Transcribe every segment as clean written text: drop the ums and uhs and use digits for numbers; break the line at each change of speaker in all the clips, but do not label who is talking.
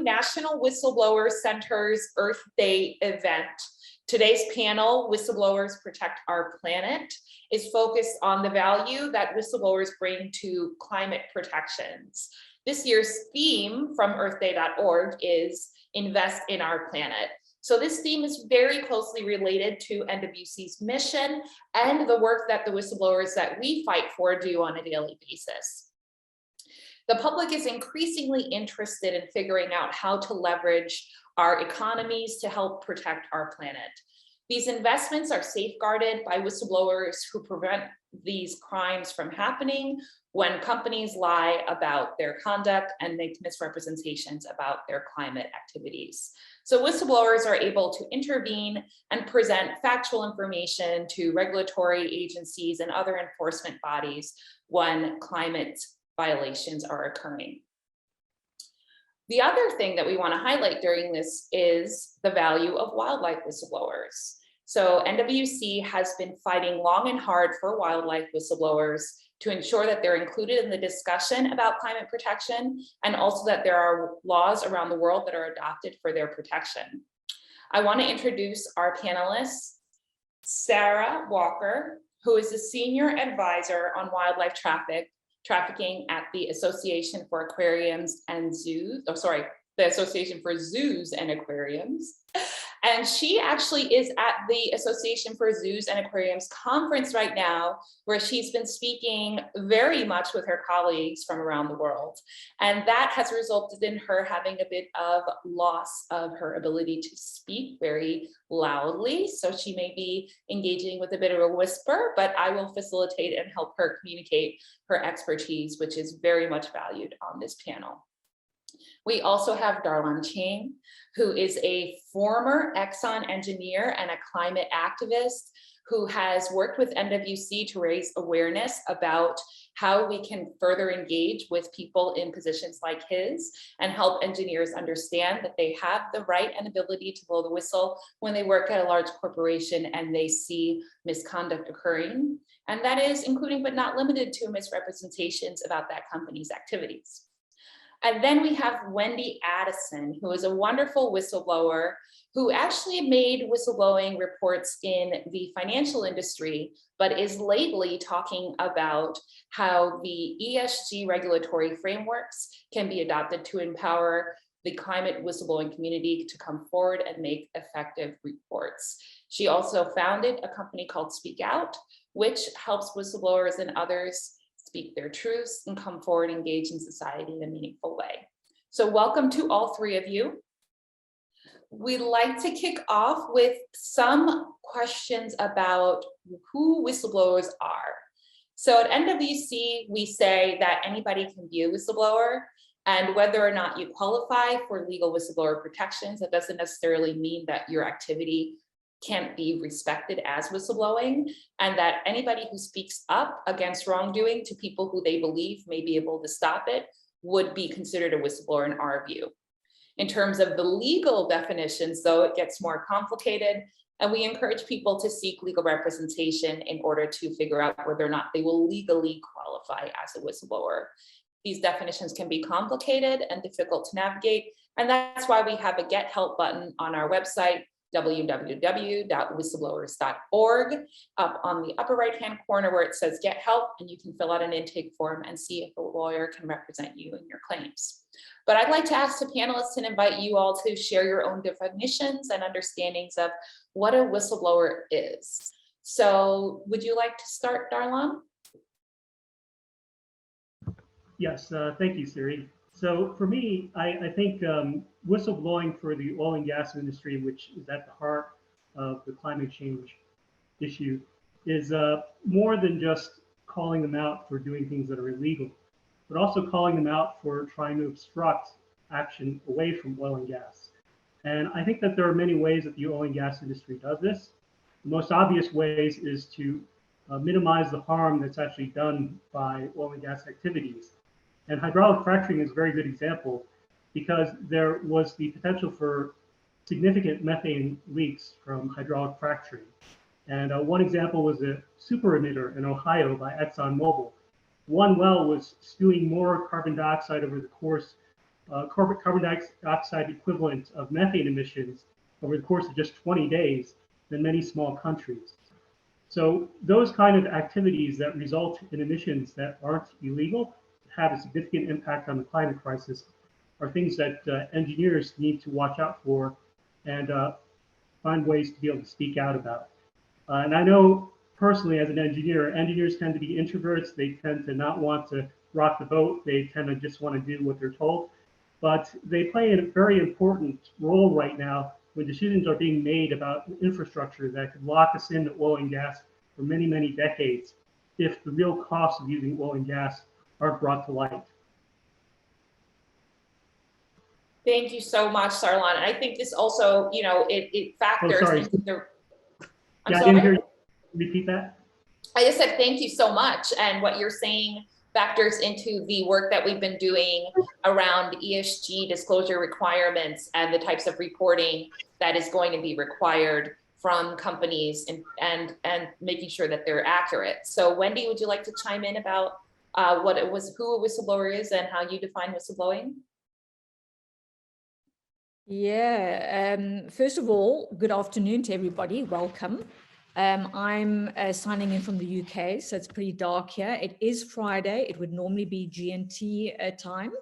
National Whistleblower Center's Earth Day event. Today's panel, Whistleblowers Protect Our Planet, is focused on the value that whistleblowers bring to climate protections. This year's theme from earthday.org is Invest in Our Planet. So this theme is very closely related to NWC's mission and the work that the whistleblowers that we fight for do on a daily basis. The public is increasingly interested in figuring out how to leverage our economies to help protect our planet. These investments are safeguarded by whistleblowers who prevent these crimes from happening when companies lie about their conduct and make misrepresentations about their climate activities. So whistleblowers are able to intervene and present factual information to regulatory agencies and other enforcement bodies when climate violations are occurring. The other thing that we want to highlight during this is the value of wildlife whistleblowers. So NWC has been fighting long and hard for wildlife whistleblowers to ensure that they're included in the discussion about climate protection, and also that there are laws around the world that are adopted for their protection. I want to introduce our panelists, Sara Walker, who is the Senior Advisor on Wildlife Trafficking at the Association for Aquariums and Zoos, the Association for Zoos and Aquariums. And she actually is at the Association for Zoos and Aquariums conference right now, where she's been speaking very much with her colleagues from around the world. And that has resulted in her having a bit of loss of her ability to speak very loudly. So she may be engaging with a bit of a whisper, but I will facilitate and help her communicate her expertise, which is very much valued on this panel. We also have Dar-Lon Chang, who is a former Exxon engineer and a climate activist who has worked with NWC to raise awareness about how we can further engage with people in positions like his and help engineers understand that they have the right and ability to blow the whistle when they work at a large corporation and they see misconduct occurring. And that is including but not limited to misrepresentations about that company's activities. And then we have Wendy Addison, who is a wonderful whistleblower who actually made whistleblowing reports in the financial industry, but is lately talking about how the ESG regulatory frameworks can be adopted to empower the climate whistleblowing community to come forward and make effective reports. She also founded a company called Speak Out, which helps whistleblowers and others speak their truths and come forward and engage in society in a meaningful way. So welcome to all three of you. We'd like to kick off with some questions about who whistleblowers are. So at NWC, we say that anybody can be a whistleblower, and whether or not you qualify for legal whistleblower protections, that doesn't necessarily mean that your activity can't be respected as whistleblowing, and that anybody who speaks up against wrongdoing to people who they believe may be able to stop it would be considered a whistleblower in our view. In terms of the legal definitions, though, it gets more complicated, and we encourage people to seek legal representation in order to figure out whether or not they will legally qualify as a whistleblower. These definitions can be complicated and difficult to navigate, and that's why we have a Get Help button on our website, www.whistleblowers.org, up on the upper right-hand corner where it says Get Help, and you can fill out an intake form and see if a lawyer can represent you in your claims. But I'd like to ask the panelists and invite you all to share your own definitions and understandings of what a whistleblower is. So would you like to start, Dar-Lon?
Yes, thank you, Siri. So for me, I think whistleblowing for the oil and gas industry, which is at the heart of the climate change issue, is more than just calling them out for doing things that are illegal, but also calling them out for trying to obstruct action away from oil and gas. And I think that there are many ways that the oil and gas industry does this. The most obvious ways is to minimize the harm that's actually done by oil and gas activities. And hydraulic fracturing is a very good example because there was the potential for significant methane leaks from hydraulic fracturing. And one example was a super emitter in Ohio by ExxonMobil. One well was spewing more carbon dioxide over the course carbon dioxide equivalent of methane emissions over the course of just 20 days than many small countries. So those kind of activities that result in emissions that aren't illegal, have a significant impact on the climate crisis, are things that engineers need to watch out for and find ways to be able to speak out about. And I know personally as an engineer, engineers tend to be introverts. They tend to not want to rock the boat. They tend to just want to do what they're told. But they play a very important role right now when decisions are being made about infrastructure that could lock us into oil and gas for many, many decades if the real costs of using oil and gas aren't brought to light.
Thank you so much, Dar-Lon. And I think this also, you know, it factors into the,
I didn't hear you. Repeat that.
I just said thank you so much. And what you're saying factors into the work that we've been doing around ESG disclosure requirements and the types of reporting that is going to be required from companies and making sure that they're accurate. So Wendy, would you like to chime in about who a whistleblower is and how you define whistleblowing?
Yeah, first of all, good afternoon to everybody. Welcome. I'm signing in from the UK, so it's pretty dark here. It is Friday. It would normally be GMT time,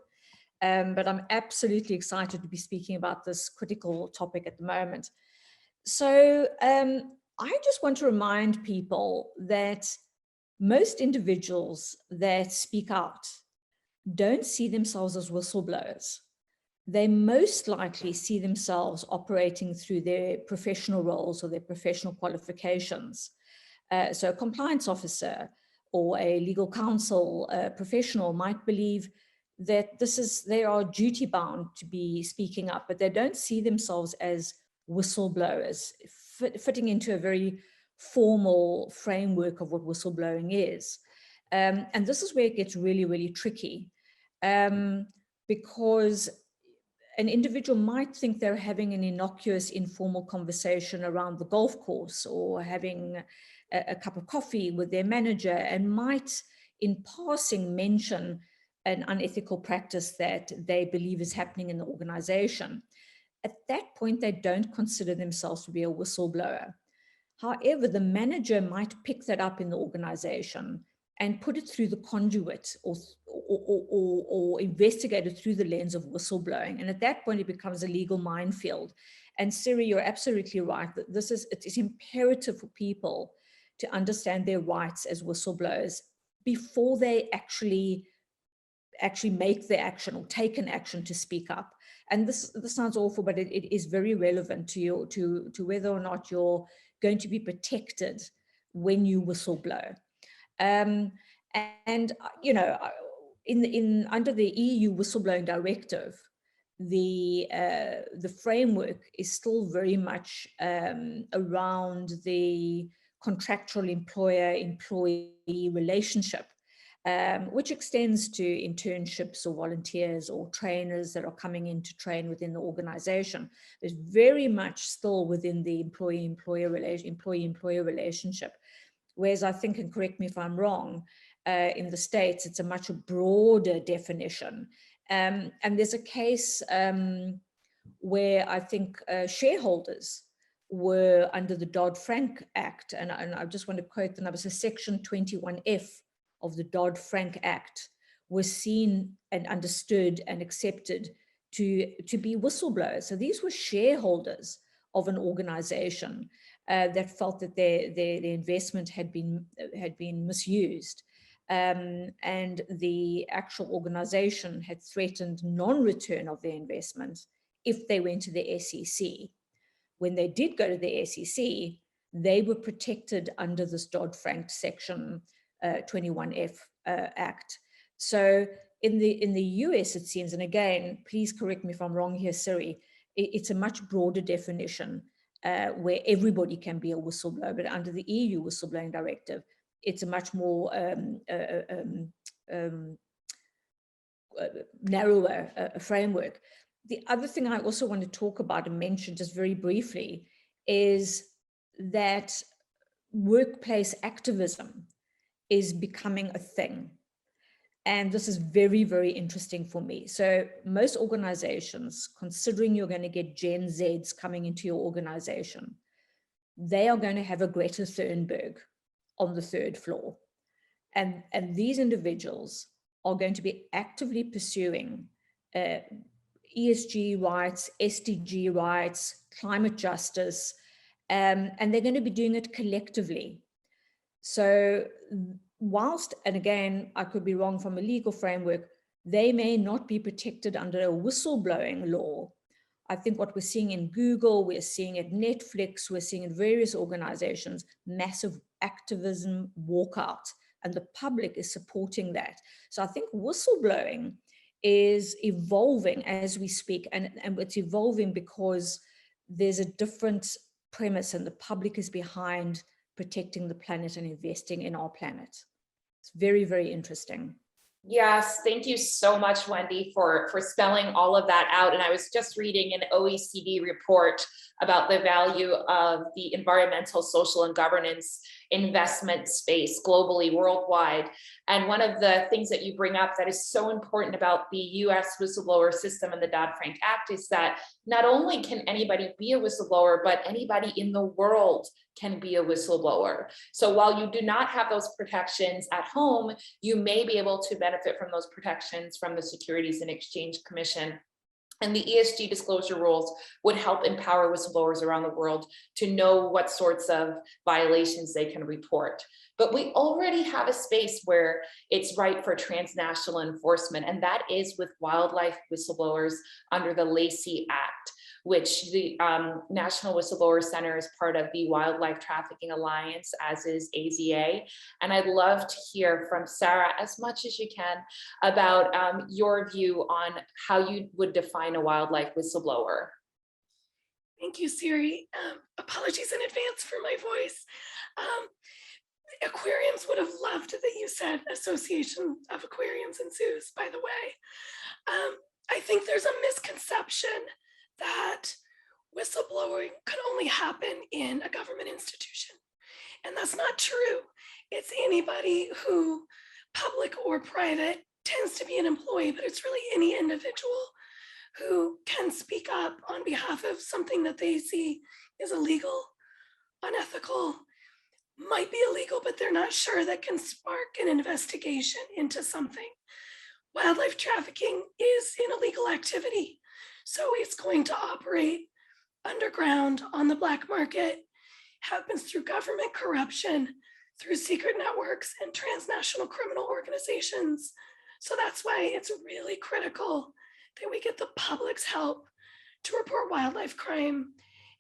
but I'm absolutely excited to be speaking about this critical topic at the moment. So I just want to remind people that most individuals that speak out don't see themselves as whistleblowers. They most likely see themselves operating through their professional roles or their professional qualifications. So a compliance officer or a legal counsel professional might believe that they are duty bound to be speaking up, but they don't see themselves as whistleblowers, fitting into a very formal framework of what whistleblowing is. And this is where it gets really, really tricky, because an individual might think they're having an innocuous, informal conversation around the golf course or having a cup of coffee with their manager, and might, in passing, mention an unethical practice that they believe is happening in the organization. At that point, they don't consider themselves to be a whistleblower. However, the manager might pick that up in the organization and put it through the conduit or investigate it through the lens of whistleblowing. And at that point, it becomes a legal minefield. And Siri, you're absolutely right that it is imperative for people to understand their rights as whistleblowers before they actually make the action or take an action to speak up. And this sounds awful, but it is very relevant to whether or not you're going to be protected when you whistleblow. And you know, under the EU whistleblowing directive, the framework is still very much around the contractual employer-employee relationship, which extends to internships or volunteers or trainers that are coming in to train within the organization. It's very much still within the employee-employer relationship. Whereas I think, and correct me if I'm wrong, in the States, it's a much broader definition. And there's a case where I think shareholders were under the Dodd-Frank Act, and I just want to quote the number, so Section 21F of the Dodd-Frank Act was seen and understood and accepted to be whistleblowers. So these were shareholders of an organization that felt that their investment had been misused, and the actual organization had threatened non-return of their investment if they went to the SEC. When they did go to the SEC, they were protected under this Dodd-Frank Section 21F Act. So in the US, it seems, and again, please correct me if I'm wrong here, Siri, it's a much broader definition where everybody can be a whistleblower, but under the EU whistleblowing directive, it's a much more narrower framework. The other thing I also want to talk about and mention just very briefly is that workplace activism is becoming a thing. And this is very, very interesting for me. So most organizations, considering you're going to get Gen Zs coming into your organization, they are going to have a Greta Thunberg on the 3rd floor. And these individuals are going to be actively pursuing ESG rights, SDG rights, climate justice, and they're going to be doing it collectively. So whilst, and again, I could be wrong from a legal framework, they may not be protected under a whistleblowing law. I think what we're seeing in Google, we're seeing at Netflix, we're seeing in various organizations, massive activism walkout, and the public is supporting that. So I think whistleblowing is evolving as we speak, and it's evolving because there's a different premise and the public is behind protecting the planet and investing in our planet. It's very, very interesting.
Yes, thank you so much, Wendy, for spelling all of that out. And I was just reading an OECD report about the value of the environmental, social, and governance investment space globally, worldwide. And one of the things that you bring up that is so important about the US whistleblower system and the Dodd-Frank Act is that not only can anybody be a whistleblower, but anybody in the world can be a whistleblower. So while you do not have those protections at home, you may be able to benefit from those protections from the Securities and Exchange Commission. And the ESG disclosure rules would help empower whistleblowers around the world to know what sorts of violations they can report. But we already have a space where it's right for transnational enforcement, and that is with wildlife whistleblowers under the Lacey Act, which the National Whistleblower Center is part of the Wildlife Trafficking Alliance, as is AZA. And I'd love to hear from Sara, as much as you can, about your view on how you would define a wildlife whistleblower.
Thank you, Siri. Apologies in advance for my voice. Aquariums would have loved that you said Association of Aquariums and Zoos, by the way. I think there's a misconception that whistleblowing could only happen in a government institution. And that's not true. It's anybody who, public or private, tends to be an employee, but it's really any individual who can speak up on behalf of something that they see is illegal, unethical, might be illegal, but they're not sure, that can spark an investigation into something. Wildlife trafficking is an illegal activity. So it's going to operate underground on the black market, happens through government corruption, through secret networks and transnational criminal organizations. So that's why it's really critical that we get the public's help to report wildlife crime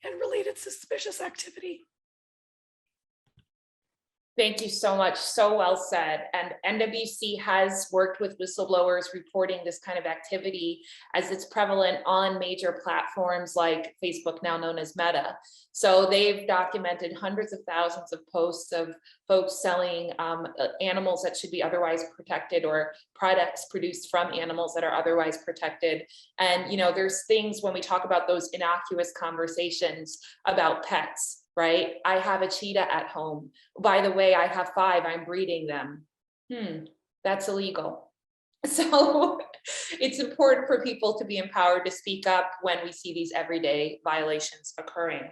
and related suspicious activity.
Thank you so much. So well said. And NWC has worked with whistleblowers reporting this kind of activity as it's prevalent on major platforms like Facebook, now known as Meta. So they've documented hundreds of thousands of posts of folks selling animals that should be otherwise protected, or products produced from animals that are otherwise protected. And, you know, there's things when we talk about those innocuous conversations about pets, right? I have a cheetah at home. By the way, I have 5, I'm breeding them. That's illegal. So it's important for people to be empowered to speak up when we see these everyday violations occurring.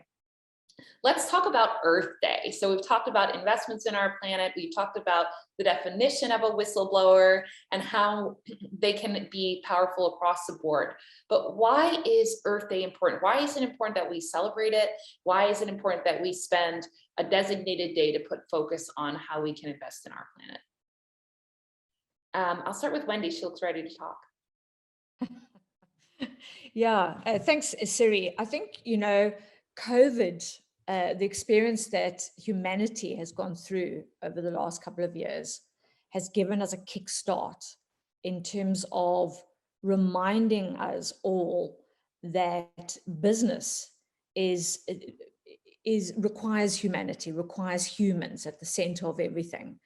Let's talk about Earth Day. So we've talked about investments in our planet. We've talked about the definition of a whistleblower and how they can be powerful across the board. But why is Earth Day important? Why is it important that we celebrate it? Why is it important that we spend a designated day to put focus on how we can invest in our planet? I'll start with Wendy. She looks ready to talk.
Yeah, thanks, Siri. I think, you know, COVID, the experience that humanity has gone through over the last couple of years has given us a kickstart in terms of reminding us all that business requires humanity, requires humans at the center of everything.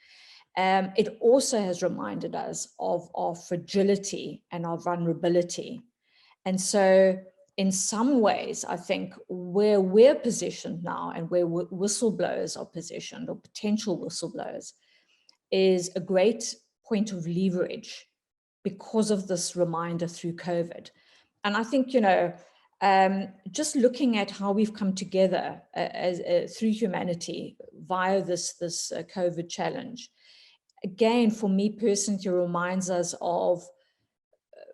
It also has reminded us of our fragility and our vulnerability. And so in some ways, I think where we're positioned now and where whistleblowers are positioned, or potential whistleblowers, is a great point of leverage because of this reminder through COVID. And I think, just looking at how we've come together through humanity via this COVID challenge, again, for me personally, it reminds us of,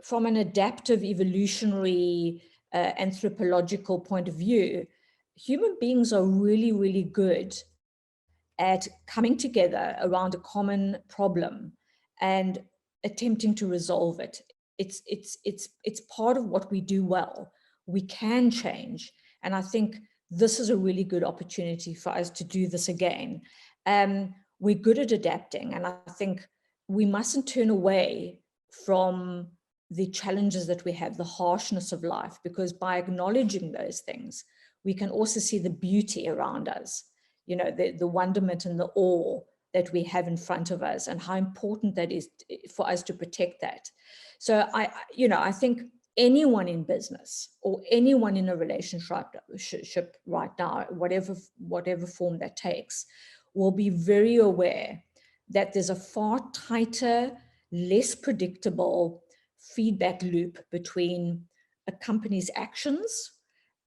from an adaptive, evolutionary, anthropological point of view, human beings are really, really good at coming together around a common problem and attempting to resolve it. It's part of what we do well. We can change. And I think this is a really good opportunity for us to do this again. We're good at adapting. And I think we mustn't turn away from the challenges that we have, the harshness of life, because by acknowledging those things, we can also see the beauty around us, the wonderment and the awe that we have in front of us, and how important that is for us to protect that. So I think anyone in business or anyone in a relationship right now, whatever form that takes, will be very aware that there's a far tighter, less predictable feedback loop between a company's actions,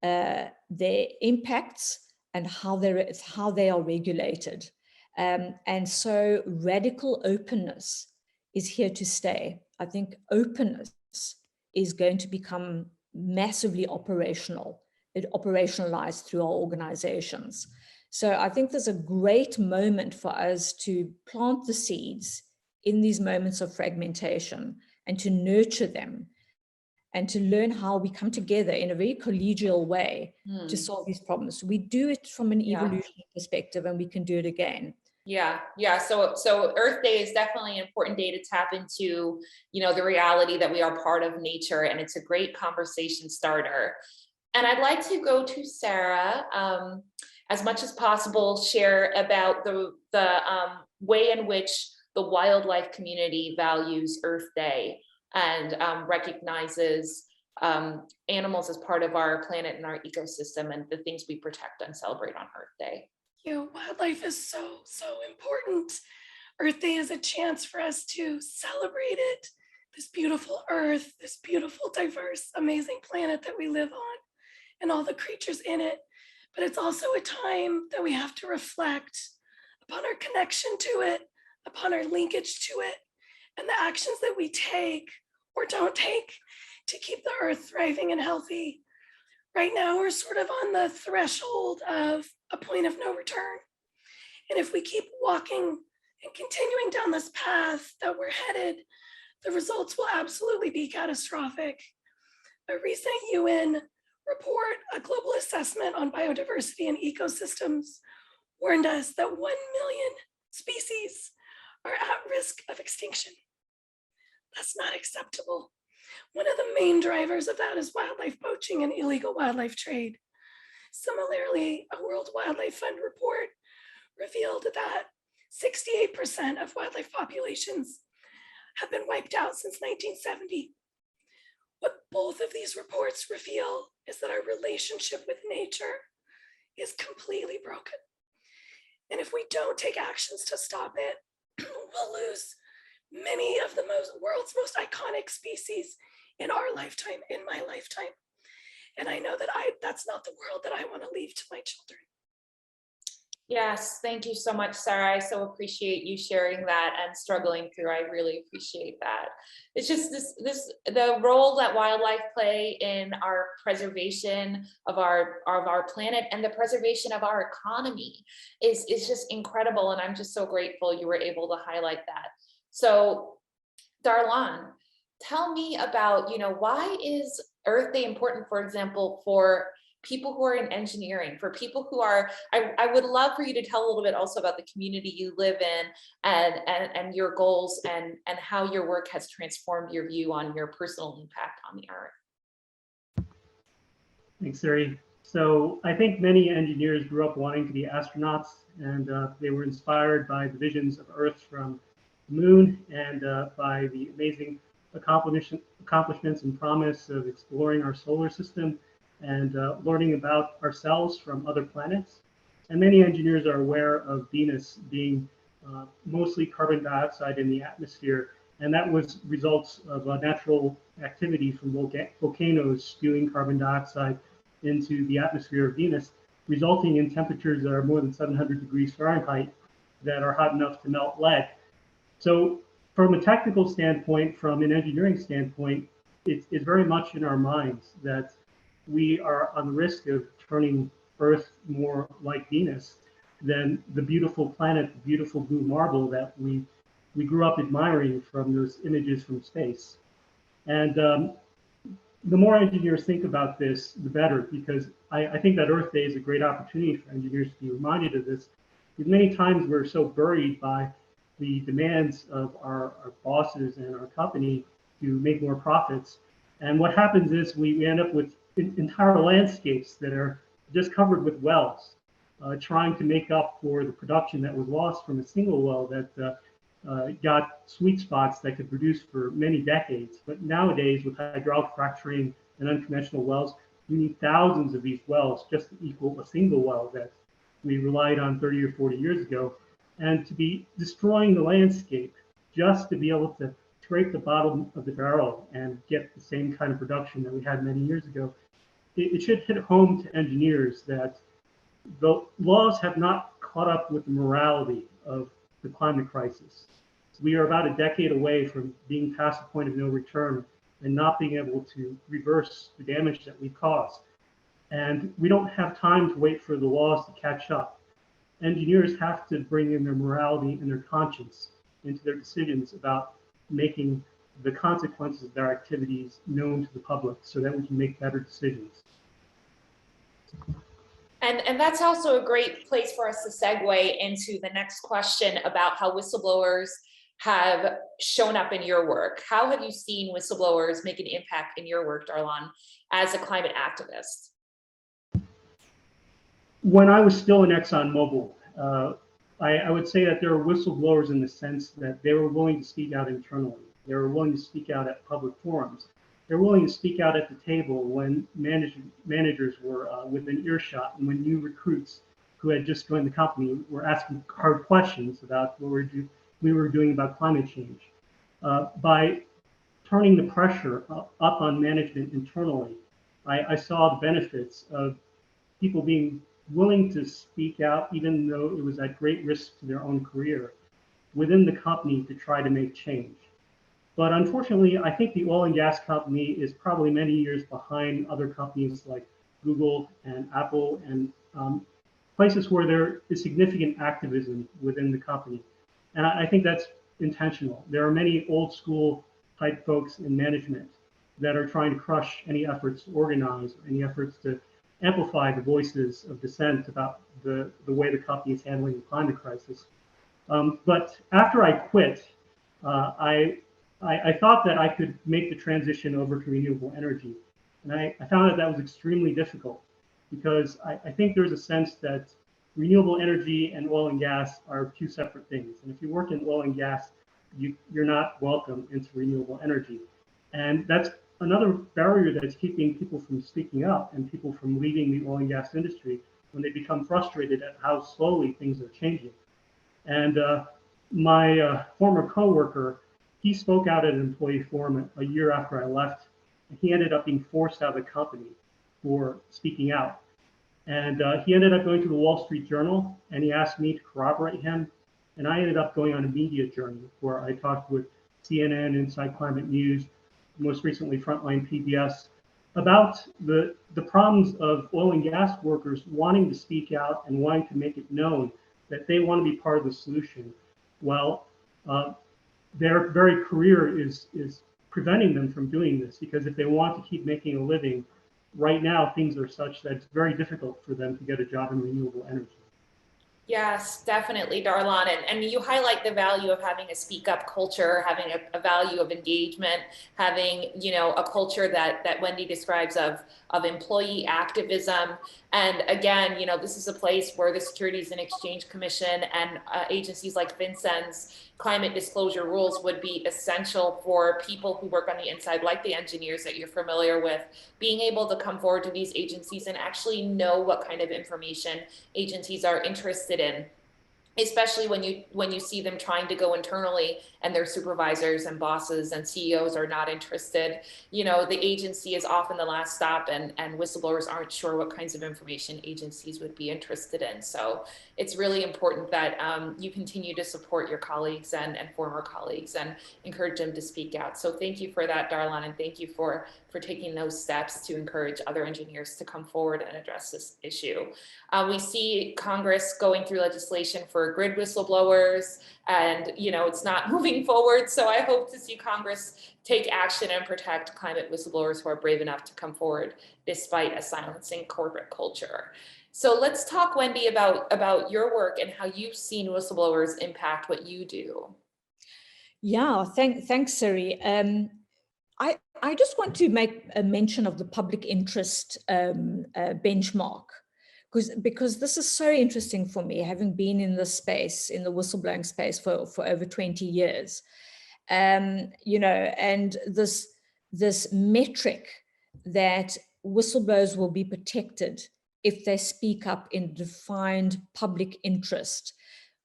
their impacts, and how they are regulated. And so radical openness is here to stay. I think openness is going to become massively operational. It operationalized through our organizations. So I think there's a great moment for us to plant the seeds in these moments of fragmentation and to nurture them and to learn how we come together in a very collegial way to solve these problems. We do it from an evolutionary perspective, and we can do it again.
Yeah. So Earth Day is definitely an important day to tap into, the reality that we are part of nature, and it's a great conversation starter. And I'd like to go to Sara, as much as possible, share about the way in which the wildlife community values Earth Day and recognizes animals as part of our planet and our ecosystem, and the things we protect and celebrate on Earth Day.
Wildlife is so important. Earth Day is a chance for us to celebrate it, this beautiful Earth, this beautiful, diverse, amazing planet that we live on, and all the creatures in it. But it's also a time that we have to reflect upon our connection to it, upon our linkage to it, and the actions that we take or don't take to keep the Earth thriving and healthy. Right now, we're sort of on the threshold of a point of no return. And if we keep walking and continuing down this path that we're headed, the results will absolutely be catastrophic. A recent UN report, a global assessment on biodiversity and ecosystems, warned us that 1 million species are at risk of extinction. That's not acceptable. One of the main drivers of that is wildlife poaching and illegal wildlife trade. Similarly, a World Wildlife Fund report revealed that 68% of wildlife populations have been wiped out since 1970. What both of these reports reveal is that our relationship with nature is completely broken. And if we don't take actions to stop it, we'll lose many of the world's most iconic species in our lifetime, in my lifetime. And I know that that's not the world that I want to leave to my children.
Yes, thank you so much, Sara. I so appreciate you sharing that and struggling through. I really appreciate that. It's just the role that wildlife play in our preservation of our planet and the preservation of our economy is just incredible. And I'm just so grateful you were able to highlight that. So, Dar-Lon, tell me about, why is Earth Day important, for example, for people who are in engineering, for people who are, I would love for you to tell a little bit also about the community you live in and your goals and how your work has transformed your view on your personal impact on the Earth.
Thanks, Sari. So I think many engineers grew up wanting to be astronauts, and they were inspired by the visions of Earth from the moon and by the amazing accomplishments and promise of exploring our solar system and learning about ourselves from other planets. And many engineers are aware of Venus being mostly carbon dioxide in the atmosphere. And that was results of natural activity from volcanoes spewing carbon dioxide into the atmosphere of Venus, resulting in temperatures that are more than 700 degrees Fahrenheit that are hot enough to melt lead. So from a technical standpoint, from an engineering standpoint, it's very much in our minds that we are on the risk of turning Earth more like Venus than the beautiful planet, the beautiful blue marble that we grew up admiring from those images from space. And the more engineers think about this, the better, because I think that Earth Day is a great opportunity for engineers to be reminded of this. Because many times we're so buried by the demands of our bosses and our company to make more profits. And what happens is we end up with entire landscapes that are just covered with wells, trying to make up for the production that was lost from a single well that got sweet spots that could produce for many decades. But nowadays, with hydraulic fracturing and unconventional wells, you need thousands of these wells just to equal a single well that we relied on 30 or 40 years ago. And to be destroying the landscape just to be able to scrape the bottom of the barrel and get the same kind of production that we had many years ago, it should hit home to engineers that the laws have not caught up with the morality of the climate crisis. We are about a decade away from being past the point of no return and not being able to reverse the damage that we've caused. And we don't have time to wait for the laws to catch up. Engineers have to bring in their morality and their conscience into their decisions about making the consequences of their activities known to the public so that we can make better decisions.
And that's also a great place for us to segue into the next question about how whistleblowers have shown up in your work. How have you seen whistleblowers make an impact in your work, Dar-Lon, as a climate activist?
When I was still in ExxonMobil, I would say that there were whistleblowers in the sense that they were willing to speak out internally. They were willing to speak out at public forums. They're willing to speak out at the table when managers were within earshot and when new recruits who had just joined the company were asking hard questions about what we were doing about climate change. By turning the pressure up on management internally, I saw the benefits of people being willing to speak out, even though it was at great risk to their own career, within the company to try to make change. But unfortunately, I think the oil and gas company is probably many years behind other companies like Google and Apple and places where there is significant activism within the company. And I think that's intentional. There are many old school type folks in management that are trying to crush any efforts to organize, any efforts to amplify the voices of dissent about the way the company is handling the climate crisis. But after I quit, I thought that I could make the transition over to renewable energy. And I found that was extremely difficult because I think there's a sense that renewable energy and oil and gas are two separate things. And if you work in oil and gas, you're not welcome into renewable energy. And that's another barrier that's keeping people from speaking up and people from leaving the oil and gas industry when they become frustrated at how slowly things are changing. And my former coworker, he spoke out at an employee forum a year after I left, and he ended up being forced out of the company for speaking out. And he ended up going to the Wall Street Journal, and he asked me to corroborate him. And I ended up going on a media journey where I talked with CNN, Inside Climate News, most recently Frontline PBS, about the problems of oil and gas workers wanting to speak out and wanting to make it known that they want to be part of the solution. Well, their very career is preventing them from doing this, because if they want to keep making a living, right now things are such that it's very difficult for them to get a job in renewable energy.
Yes, definitely, Dar-Lon. And you highlight the value of having a speak up culture, having a value of engagement, having, a culture that Wendy describes of employee activism. And again, this is a place where the Securities and Exchange Commission and agencies like FinCEN's climate disclosure rules would be essential for people who work on the inside, like the engineers that you're familiar with, being able to come forward to these agencies and actually know what kind of information agencies are interested in. especially when you see them trying to go internally and their supervisors and bosses and CEOs are not interested. You know, the agency is often the last stop, and whistleblowers aren't sure what kinds of information agencies would be interested in. So it's really important that you continue to support your colleagues and former colleagues and encourage them to speak out. So thank you for that, Dar-Lon, and thank you for taking those steps to encourage other engineers to come forward and address this issue. We see Congress going through legislation for grid whistleblowers, and you know, it's not moving forward. So I hope to see Congress take action and protect climate whistleblowers who are brave enough to come forward despite a silencing corporate culture. So let's talk, Wendy, about your work and how you've seen whistleblowers impact what you do.
Yeah, thanks, Sari. I just want to make a mention of the public interest benchmark, because this is so interesting for me, having been in this space, in the whistleblowing space for over 20 years. You know, and this metric that whistleblowers will be protected if they speak up in defined public interest,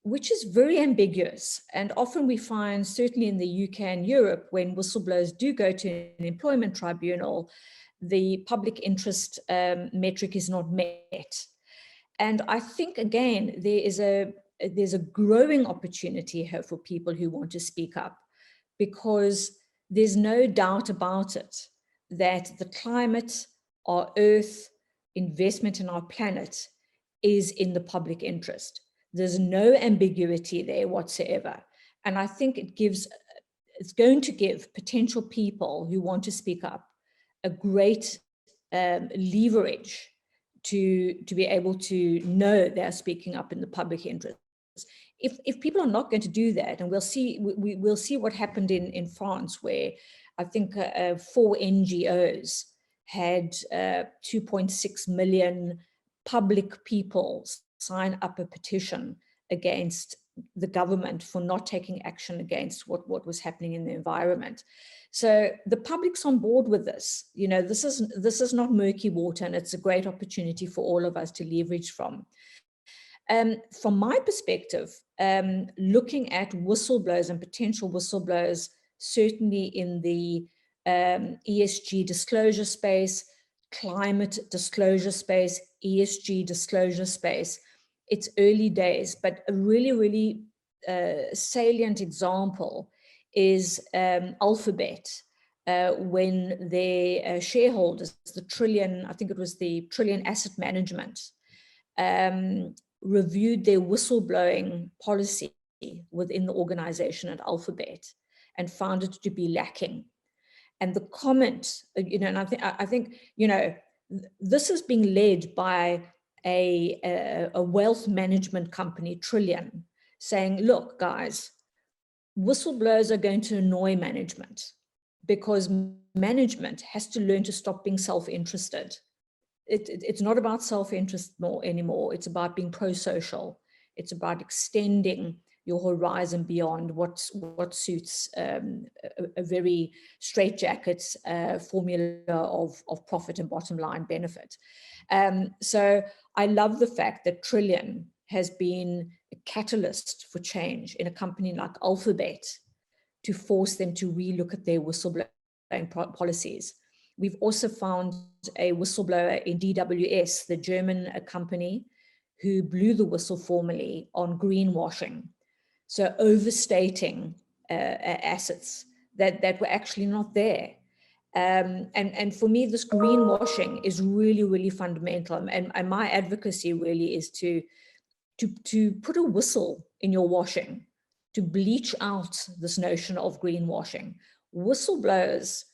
which is very ambiguous. And often we find, certainly in the UK and Europe, when whistleblowers do go to an employment tribunal, the public interest metric is not met. And I think, again, there's a growing opportunity here for people who want to speak up, because there's no doubt about it that the climate, our earth, investment in our planet is in the public interest. There's no ambiguity there whatsoever. And I think it's going to give potential people who want to speak up a great leverage to be able to know they're speaking up in the public interest. If people are not going to do that, and we'll see what happened in France, where I think 4 NGOs had 2.6 million public people sign up a petition against the government for not taking action against what was happening in the environment. So the public's on board with this. You know, this is not murky water, and it's a great opportunity for all of us to leverage from. From my perspective, looking at whistleblowers and potential whistleblowers, certainly in the ESG disclosure space, climate disclosure space, ESG disclosure space, it's early days, but a really, really salient example is Alphabet, when their shareholders, the Trillion, I think it was the Trillion Asset Management, reviewed their whistleblowing policy within the organization at Alphabet and found it to be lacking. And the comment, you know, and I think, you know, this is being led by a wealth management company, Trillion, saying, look, guys, whistleblowers are going to annoy management, because management has to learn to stop being self-interested. It's not about self-interest anymore. It's about being pro-social. It's about extending your horizon beyond what suits a very straitjacket formula of profit and bottom line benefit. So I love the fact that Trillion has been a catalyst for change in a company like Alphabet to force them to relook at their whistleblowing policies. We've also found a whistleblower in DWS, the German company, who blew the whistle formally on greenwashing. So overstating assets that were actually not there. And for me, this greenwashing is really, really fundamental. And my advocacy really is to put a whistle in your washing, to bleach out this notion of greenwashing. Whistleblowers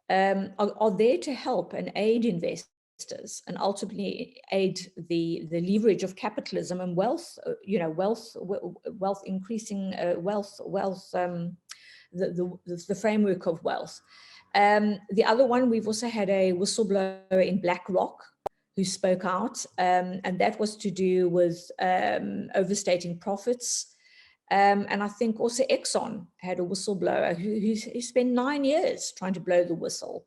are there to help and aid investors and ultimately aid the leverage of capitalism and wealth, you know, wealth increasing wealth, the framework of wealth. The other one, we've also had a whistleblower in BlackRock who spoke out, and that was to do with overstating profits. And I think also Exxon had a whistleblower who spent 9 years trying to blow the whistle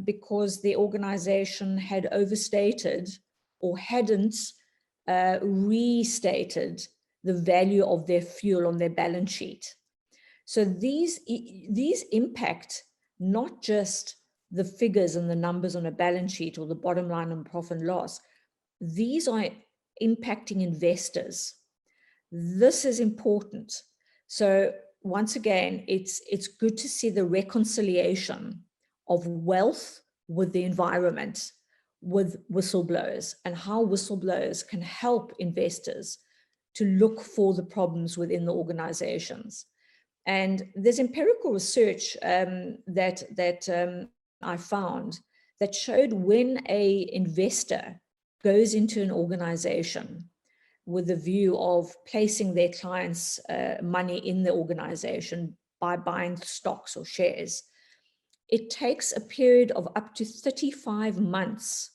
because the organization had overstated or hadn't restated the value of their fuel on their balance sheet. So these impact not just the figures and the numbers on a balance sheet or the bottom line on profit and loss. These are impacting investors. This is important. So once again, it's good to see the reconciliation of wealth with the environment, with whistleblowers, and how whistleblowers can help investors to look for the problems within the organizations. And there's empirical research that I found that showed when an investor goes into an organization with the view of placing their clients' money in the organization by buying stocks or shares, it takes a period of up to 35 months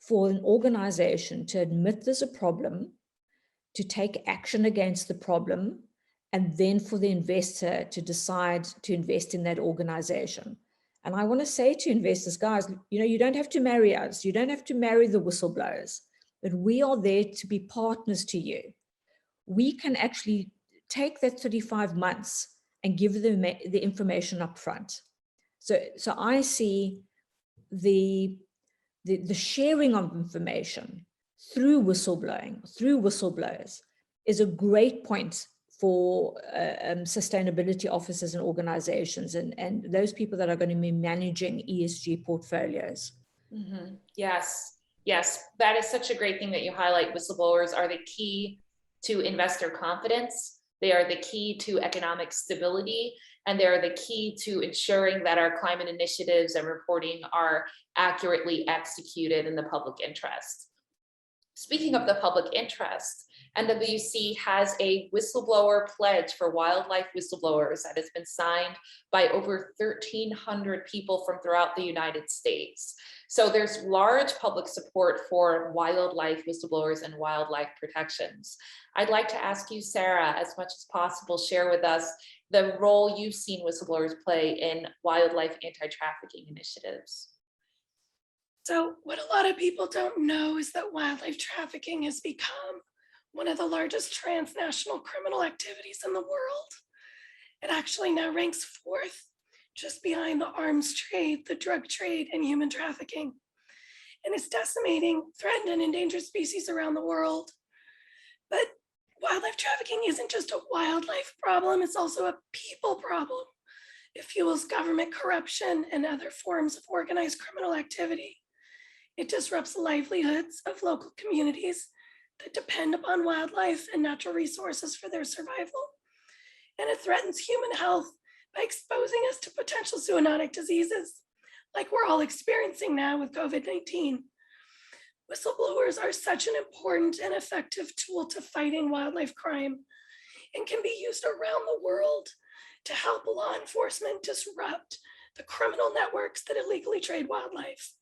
for an organization to admit there's a problem, to take action against the problem, and then for the investor to decide to invest in that organization. And I want to say to investors, guys, you don't have to marry us. You don't have to marry the whistleblowers, but we are there to be partners to you. We can actually take that 35 months and give them the information up front. So I see the sharing of information through whistleblowing, through whistleblowers, is a great point for sustainability officers and organizations and those people that are going to be managing ESG portfolios.
Mm-hmm. Yes, that is such a great thing that you highlight. Whistleblowers are the key to investor confidence. They are the key to economic stability, and they are the key to ensuring that our climate initiatives and reporting are accurately executed in the public interest. Speaking of the public interest, NWC has a whistleblower pledge for wildlife whistleblowers that has been signed by over 1,300 people from throughout the United States. So there's large public support for wildlife whistleblowers and wildlife protections. I'd like to ask you, Sara, as much as possible, share with us the role you've seen whistleblowers play in wildlife anti-trafficking initiatives.
So what a lot of people don't know is that wildlife trafficking has become one of the largest transnational criminal activities in the world. It actually now ranks 4th, just behind the arms trade, the drug trade, and human trafficking. And it's decimating threatened and endangered species around the world. But wildlife trafficking isn't just a wildlife problem, it's also a people problem. It fuels government corruption and other forms of organized criminal activity. It disrupts the livelihoods of local communities that depend upon wildlife and natural resources for their survival. And it threatens human health by exposing us to potential zoonotic diseases, like we're all experiencing now with COVID-19. Whistleblowers are such an important and effective tool to fighting wildlife crime and can be used around the world to help law enforcement disrupt the criminal networks that illegally trade wildlife.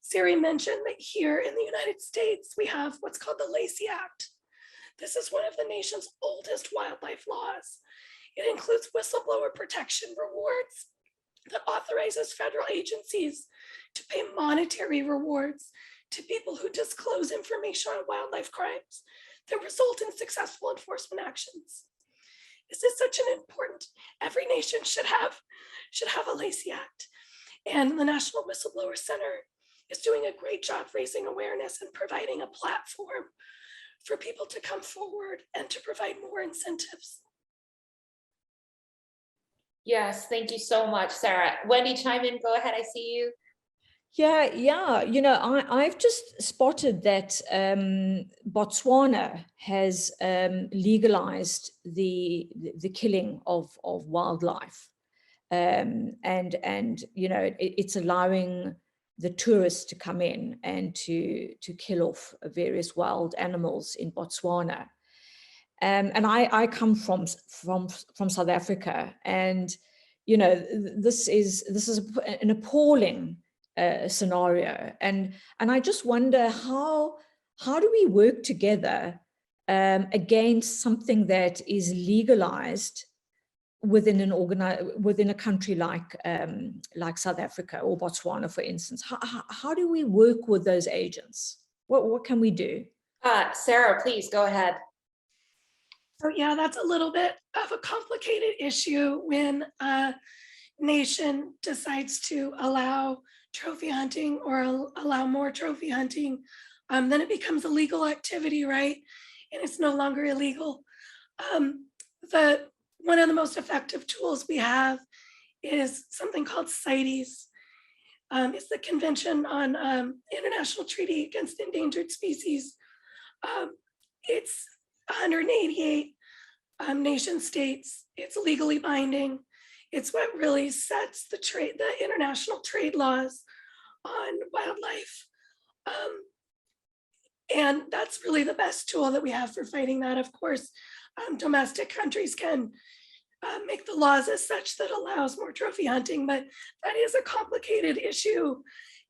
Siri mentioned that here in the United States, we have what's called the Lacey Act. This is one of the nation's oldest wildlife laws. It includes whistleblower protection rewards that authorizes federal agencies to pay monetary rewards to people who disclose information on wildlife crimes that result in successful enforcement actions. This is such an important, every nation should have a Lacey Act. And the National Whistleblower Center is doing a great job raising awareness and providing a platform for people to come forward and to provide more incentives.
Yes, thank you so much, Sara. Wendy, chime in, go ahead, I see you.
Yeah. I've just spotted that Botswana has legalized the killing of wildlife, and it's allowing the tourists to come in and to kill off various wild animals in Botswana. And I come from South Africa, and this is an appalling scenario, and I just wonder how do we work together against something that is legalized within a country like South Africa or Botswana, for instance. How do we work with those agents? What can we do?
Sara, please go ahead.
So yeah, that's a little bit of a complicated issue when a nation decides to allow trophy hunting or allow more trophy hunting. Then it becomes a legal activity, right? And it's no longer illegal. The one of the most effective tools we have is something called CITES. It's the Convention on International Treaty Against Endangered Species. It's 188 nation states. It's legally binding. It's what really sets the international trade laws on wildlife. And that's really the best tool that we have for fighting that. Of course, domestic countries can make the laws as such that allows more trophy hunting, but that is a complicated issue.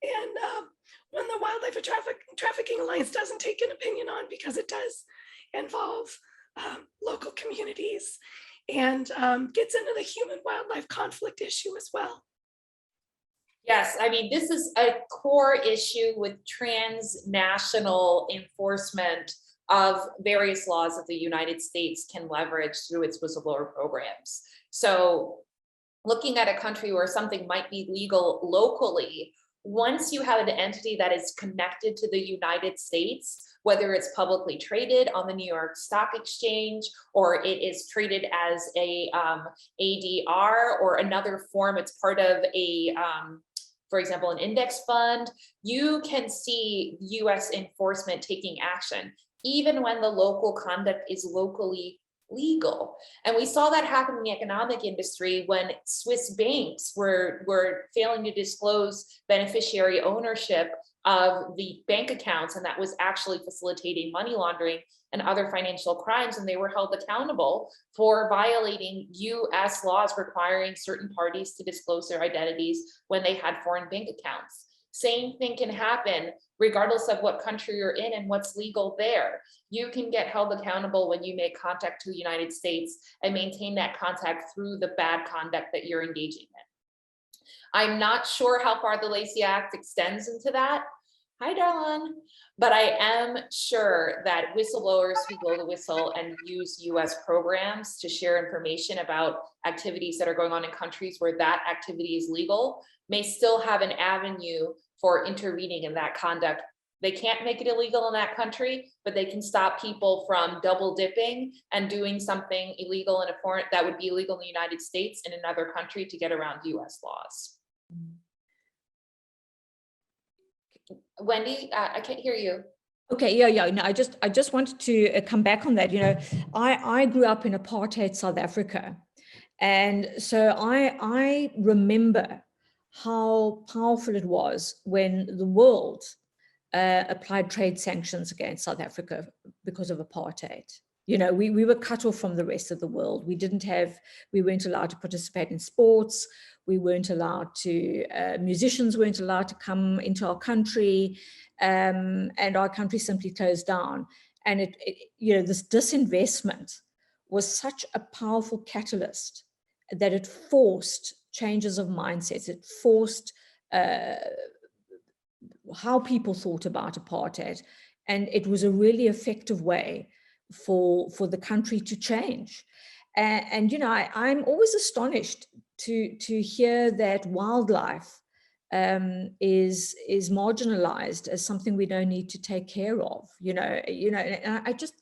And when the Wildlife Trafficking Alliance doesn't take an opinion on, because it does involve local communities and gets into the human-wildlife conflict issue as well.
Yes, I mean, this is a core issue with transnational enforcement of various laws that the United States can leverage through its whistleblower programs. So looking at a country where something might be legal locally, once you have an entity that is connected to the United States, whether it's publicly traded on the New York Stock Exchange, or it is traded as a ADR or another form, it's part of a, for example, an index fund, you can see US enforcement taking action, even when the local conduct is locally legal. And we saw that happen in the economic industry when Swiss banks were failing to disclose beneficiary ownership of the bank accounts, and that was actually facilitating money laundering and other financial crimes, and they were held accountable for violating US laws requiring certain parties to disclose their identities when they had foreign bank accounts. Same thing can happen regardless of what country you're in and what's legal there. You can get held accountable when you make contact to the United States and maintain that contact through the bad conduct that you're engaging in. I'm not sure how far the Lacey Act extends into that. Hi, Dar-Lon. But I am sure that whistleblowers who blow the whistle and use US programs to share information about activities that are going on in countries where that activity is legal may still have an avenue for intervening in that conduct. They can't make it illegal in that country, but they can stop people from double dipping and doing something illegal in a foreign that would be illegal in the United States in another country to get around US laws. Wendy, I can't hear you.
Okay, yeah. No, I just wanted to come back on that. You know, I grew up in apartheid South Africa, and so I remember how powerful it was when the world applied trade sanctions against South Africa because of apartheid. You know, we were cut off from the rest of the world. We weren't allowed to participate in sports. We weren't allowed to, musicians weren't allowed to come into our country, and our country simply closed down. And you know, this disinvestment was such a powerful catalyst that it forced changes of mindsets. It forced how people thought about apartheid. And it was a really effective way for the country to change. And you know, I'm always astonished to hear that wildlife is marginalized as something we don't need to take care of. You know, and I just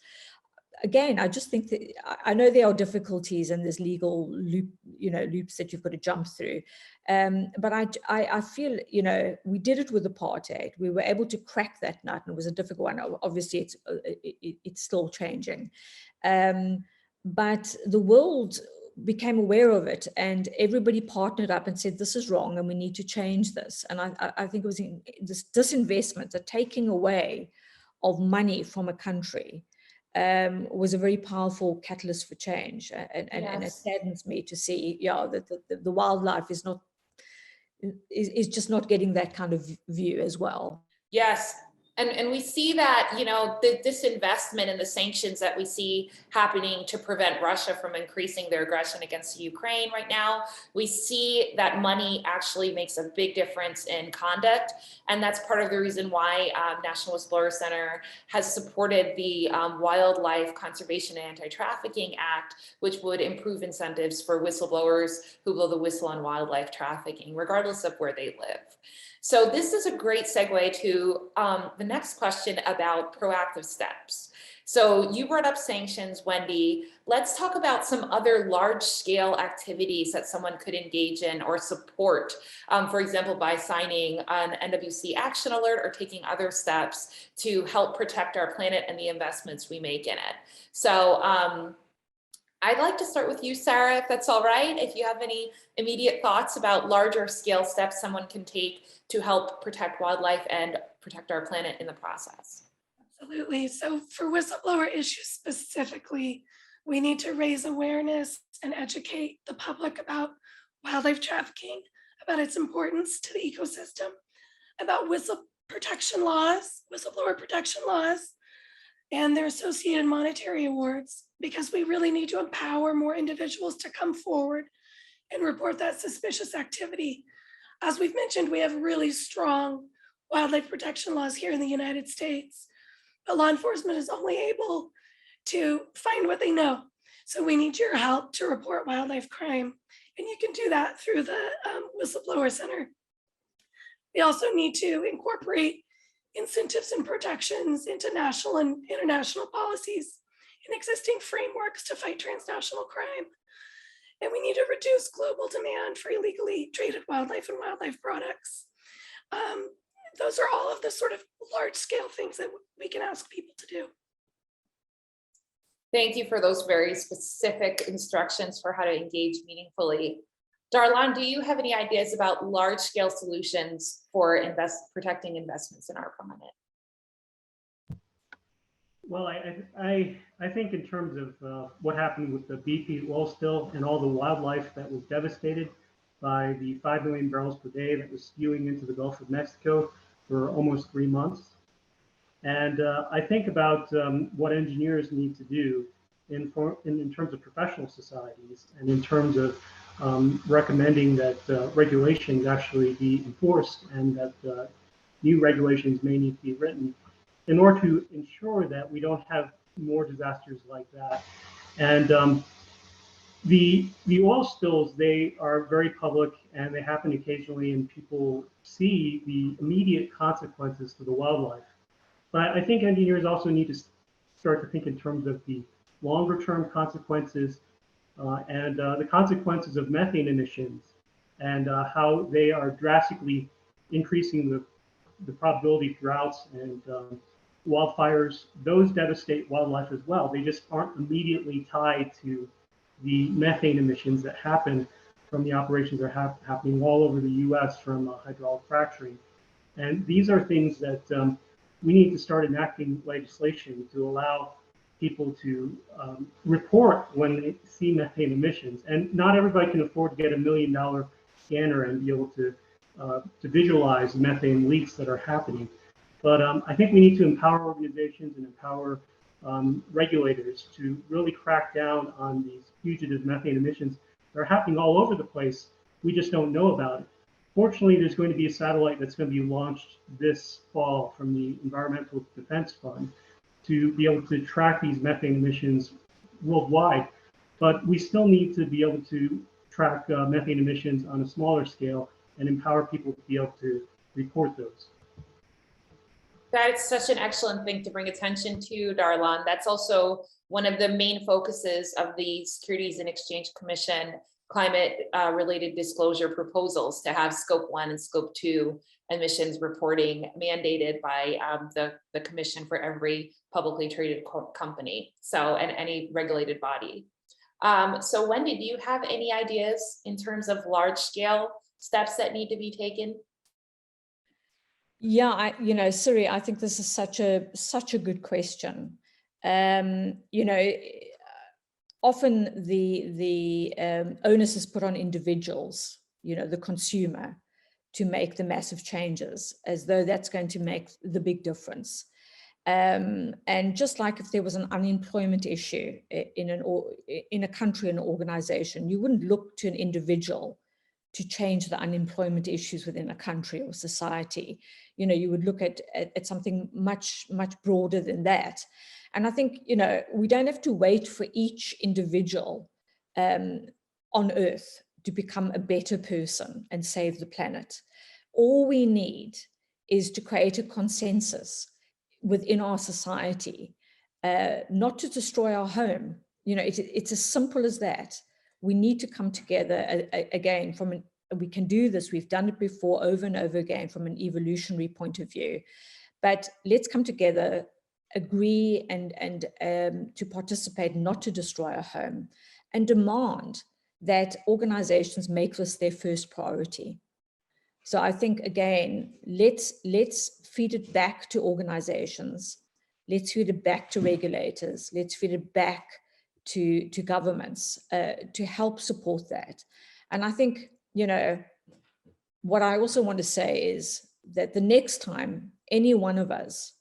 think that I know there are difficulties and there's legal loops that you've got to jump through. But I feel, you know, we did it with apartheid. We were able to crack that nut, and it was a difficult one. Obviously, it's still changing. But the world became aware of it, and everybody partnered up and said, this is wrong and we need to change this. And I think it was this disinvestment, the taking away of money from a country, was a very powerful catalyst for change. And it saddens me to see, that the wildlife is just not getting that kind of view as well.
Yes, And we see that, the disinvestment and the sanctions that we see happening to prevent Russia from increasing their aggression against Ukraine right now, we see that money actually makes a big difference in conduct. And that's part of the reason why National Whistleblower Center has supported the Wildlife Conservation and Anti-Trafficking Act, which would improve incentives for whistleblowers who blow the whistle on wildlife trafficking, regardless of where they live. So this is a great segue to the next question about proactive steps. So you brought up sanctions, Wendy. Let's talk about some other large-scale activities that someone could engage in or support, for example, by signing an NWC action alert or taking other steps to help protect our planet and the investments we make in it. So I'd like to start with you, Sara, if that's all right. If you have any immediate thoughts about larger scale steps someone can take to help protect wildlife and protect our planet in the process.
Absolutely. So for whistleblower issues specifically, we need to raise awareness and educate the public about wildlife trafficking, about its importance to the ecosystem, about whistleblower protection laws, and their associated monetary awards, because we really need to empower more individuals to come forward and report that suspicious activity. As we've mentioned, we have really strong wildlife protection laws here in the United States, but law enforcement is only able to find what they know. So we need your help to report wildlife crime, and you can do that through the Whistleblower Center. We also need to incorporate incentives and protections into national and international policies and existing frameworks to fight transnational crime. And we need to reduce global demand for illegally traded wildlife and wildlife products. Those are all of the sort of large scale things that we can ask people to do.
Thank you for those very specific instructions for how to engage meaningfully. Dar-Lon, do you have any ideas about large scale solutions for protecting investments in our planet?
Well, I think in terms of what happened with the BP oil spill and all the wildlife that was devastated by the 5 million barrels per day that was spewing into the Gulf of Mexico for almost 3 months. And I think about what engineers need to do in terms of professional societies and in terms of recommending that regulations actually be enforced and that new regulations may need to be written in order to ensure that we don't have more disasters like that. And the oil spills, they are very public and they happen occasionally, and people see the immediate consequences to the wildlife. But I think engineers also need to start to think in terms of the longer term consequences and the consequences of methane emissions and how they are drastically increasing the probability of droughts and wildfires. Those devastate wildlife as well. They just aren't immediately tied to the methane emissions that happen from the operations that are happening all over the US from hydraulic fracturing. And these are things that we need to start enacting legislation to allow people to report when they see methane emissions. And not everybody can afford to get $1 million scanner and be able to visualize methane leaks that are happening. But I think we need to empower organizations and empower regulators to really crack down on these fugitive methane emissions that are happening all over the place. We just don't know about it. Fortunately, there's going to be a satellite that's going to be launched this fall from the Environmental Defense Fund to be able to track these methane emissions worldwide. But we still need to be able to track methane emissions on a smaller scale and empower people to be able to report those.
That's such an excellent thing to bring attention to, Dar-Lon. That's also one of the main focuses of the Securities and Exchange Commission climate related disclosure proposals, to have scope 1 and scope 2 emissions reporting mandated by the commission for every publicly traded company, so, and any regulated body. So Wendy, do you have any ideas in terms of large scale steps that need to be taken?
Yeah, Siri, I think this is such a good question. Often the onus is put on individuals, the consumer, to make the massive changes, as though that's going to make the big difference. And just like if there was an unemployment issue in a country, an organization, you wouldn't look to an individual to change the unemployment issues within a country or society. You know, you would look at something much, much broader than that. And I think, you know, we don't have to wait for each individual on Earth to become a better person and save the planet. All we need is to create a consensus within our society, not to destroy our home. You know, it's as simple as that. We need to come together again we can do this. We've done it before over and over again from an evolutionary point of view, but let's come together, agree and to participate, not to destroy our home, and demand that organizations make this their first priority. So I think, again, let's feed it back to organizations. Let's feed it back to regulators. Let's feed it back to governments to help support that. And I think, you know, what I also want to say is that the next time any one of us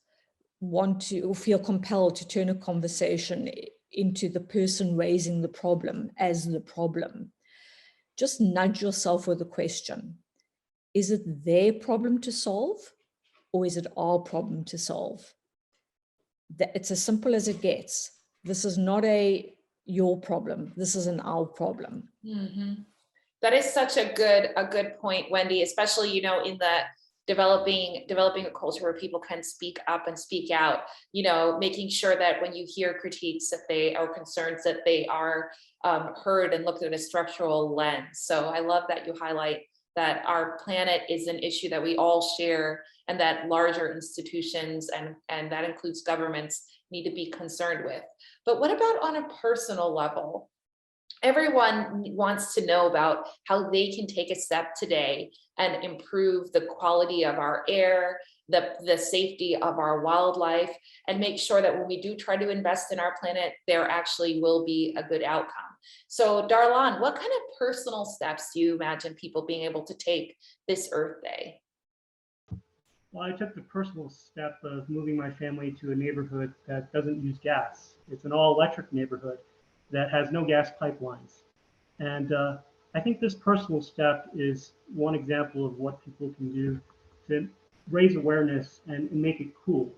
want to or feel compelled to turn a conversation into the person raising the problem as the problem, just nudge yourself with a question. Is it their problem to solve, or is it our problem to solve? It's as simple as it gets. This is not your problem. This is an our problem.
Mm-hmm. That is such a good point, Wendy, especially, you know, in the developing a culture where people can speak up and speak out, you know, making sure that when you hear critiques that they are concerns, that they are heard and looked at a structural lens. So I love that you highlight that our planet is an issue that we all share, and that larger institutions and that includes governments need to be concerned with. But what about on a personal level? Everyone wants to know about how they can take a step today and improve the quality of our air, the safety of our wildlife, and make sure that when we do try to invest in our planet, there actually will be a good outcome. So Dar-Lon, what kind of personal steps do you imagine people being able to take this Earth Day?
Well, I took the personal step of moving my family to a neighborhood that doesn't use gas. It's an all-electric neighborhood that has no gas pipelines. And I think this personal step is one example of what people can do to raise awareness and make it cool.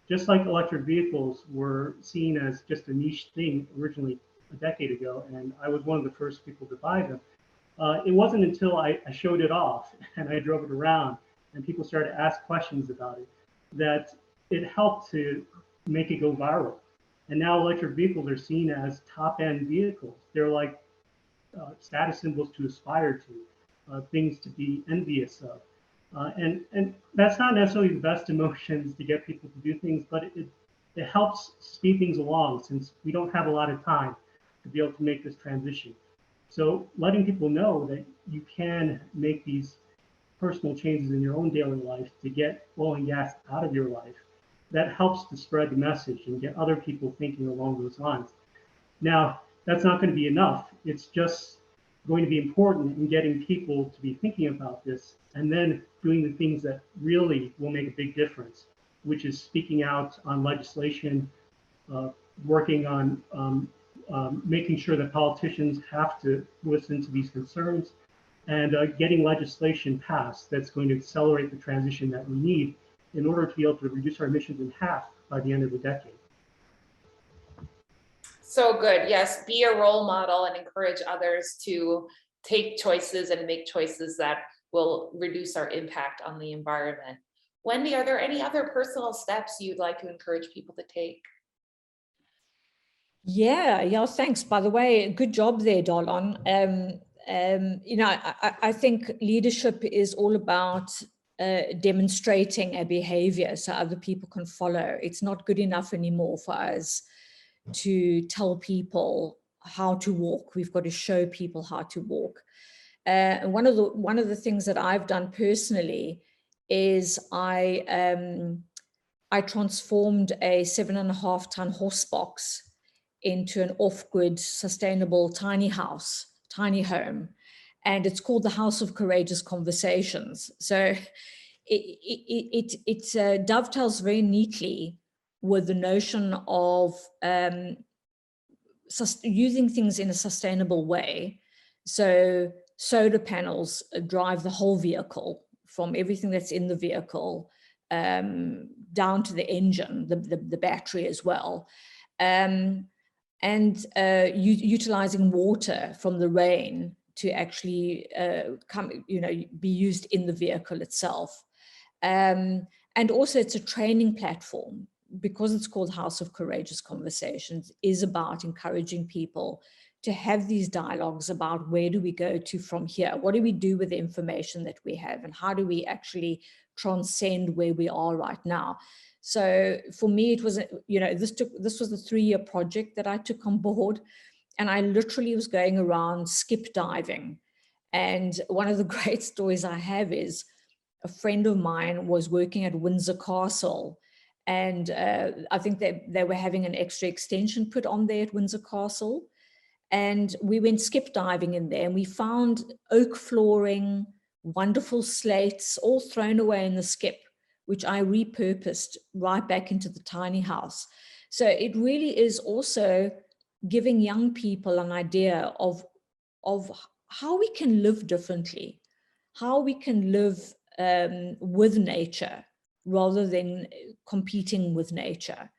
Just like electric vehicles were seen as just a niche thing originally a decade ago, and I was one of the first people to buy them. It wasn't until I showed it off and I drove it around and people started to ask questions about it that it helped to make it go viral. And now electric vehicles are seen as top-end vehicles. They're like status symbols to aspire to, things to be envious of. And that's not necessarily the best emotions to get people to do things, but it helps speed things along, since we don't have a lot of time to be able to make this transition. So letting people know that you can make these personal changes in your own daily life to get oil and gas out of your life, that helps to spread the message and get other people thinking along those lines. Now, that's not going to be enough. It's just going to be important in getting people to be thinking about this, and then doing the things that really will make a big difference, which is speaking out on legislation, working on making sure that politicians have to listen to these concerns, and getting legislation passed that's going to accelerate the transition that we need in order to be able to reduce our emissions in half by the end of the decade.
So good. Yes, be a role model and encourage others to take choices and make choices that will reduce our impact on the environment. Wendy, are there any other personal steps you'd like to encourage people to take?
Yeah, thanks. By the way, good job there, Dar-Lon. You know, I think leadership is all about demonstrating a behavior so other people can follow. It's not good enough anymore for us to tell people how to walk. We've got to show people how to walk. One of the things that I've done personally is I transformed a 7.5-ton horse box into an off-grid, sustainable tiny house, tiny home. and it's called the House of Courageous Conversations. So it dovetails very neatly with the notion of using things in a sustainable way. So solar panels drive the whole vehicle, from everything that's in the vehicle down to the engine, the battery as well. Utilizing water from the rain to actually be used in the vehicle itself. And also it's a training platform, because it's called House of Courageous Conversations, is about encouraging people to have these dialogues about where do we go to from here? What do we do with the information that we have? And how do we actually transcend where we are right now? So for me, it was, this was a 3-year project that I took on board, and I literally was going around skip diving. And one of the great stories I have is a friend of mine was working at Windsor Castle, and I think they were having an extra extension put on there at Windsor Castle. And we went skip diving in there, and we found oak flooring, wonderful slates, all thrown away in the skip, which I repurposed right back into the tiny house. So it really is also giving young people an idea of how we can live differently, how we can live with nature rather than competing with nature.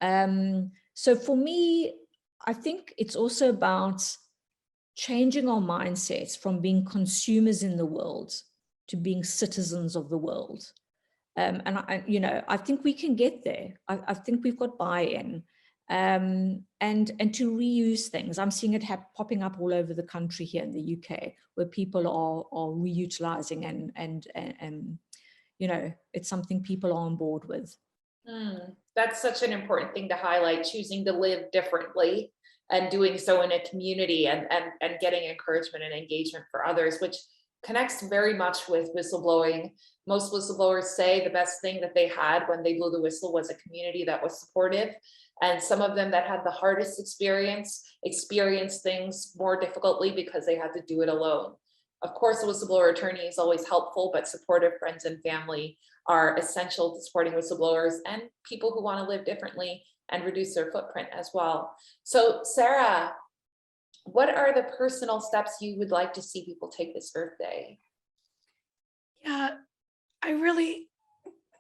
So for me, I think it's also about changing our mindsets from being consumers in the world to being citizens of the world. And I think we can get there. I think we've got buy-in, and to reuse things. I'm seeing it popping up all over the country here in the UK, where people are reutilizing, and it's something people are on board with.
That's such an important thing to highlight, choosing to live differently and doing so in a community, and getting encouragement and engagement for others, which connects very much with whistleblowing. Most whistleblowers say the best thing that they had when they blew the whistle was a community that was supportive. And some of them that had the hardest experienced things more difficultly because they had to do it alone. Of course, a whistleblower attorney is always helpful, but supportive friends and family are essential to supporting whistleblowers and people who want to live differently and reduce their footprint as well. So Sara, what are the personal steps you would like to see people take this Earth Day?
Yeah, I really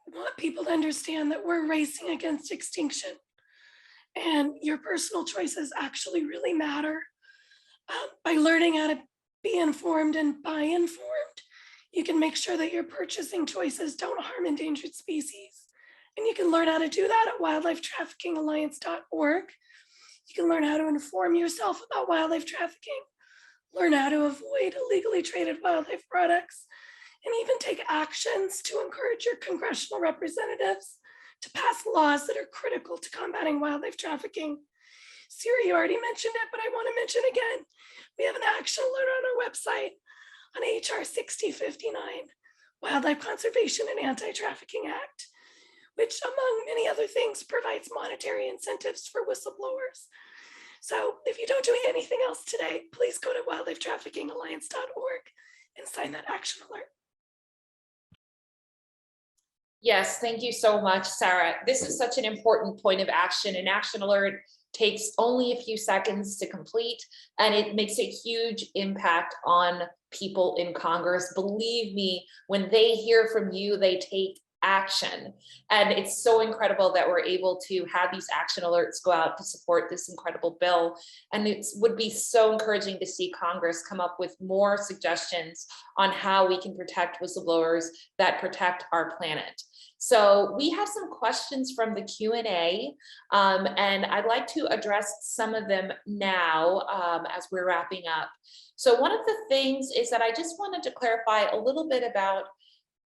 want people to understand that we're racing against extinction, and your personal choices actually really matter. By learning how to be informed and buy informed, you can make sure that your purchasing choices don't harm endangered species. And you can learn how to do that at wildlifetraffickingalliance.org. You can learn how to inform yourself about wildlife trafficking, learn how to avoid illegally traded wildlife products, and even take actions to encourage your congressional representatives to pass laws that are critical to combating wildlife trafficking. Siri, you already mentioned it, but I want to mention again, we have an action alert on our website on HR 6059, Wildlife Conservation and Anti-Trafficking Act, which among many other things provides monetary incentives for whistleblowers. So if you don't do anything else today, please go to wildlifetraffickingalliance.org and sign that action alert.
Yes, thank you so much, Sara. This is such an important point of action. An action alert takes only a few seconds to complete, and it makes a huge impact on people in Congress. Believe me, when they hear from you, they take action. And it's so incredible that we're able to have these action alerts go out to support this incredible bill. And it would be so encouraging to see Congress come up with more suggestions on how we can protect whistleblowers that protect our planet. So we have some questions from the Q&A, and I'd like to address some of them now as we're wrapping up. So one of the things is that I just wanted to clarify a little bit about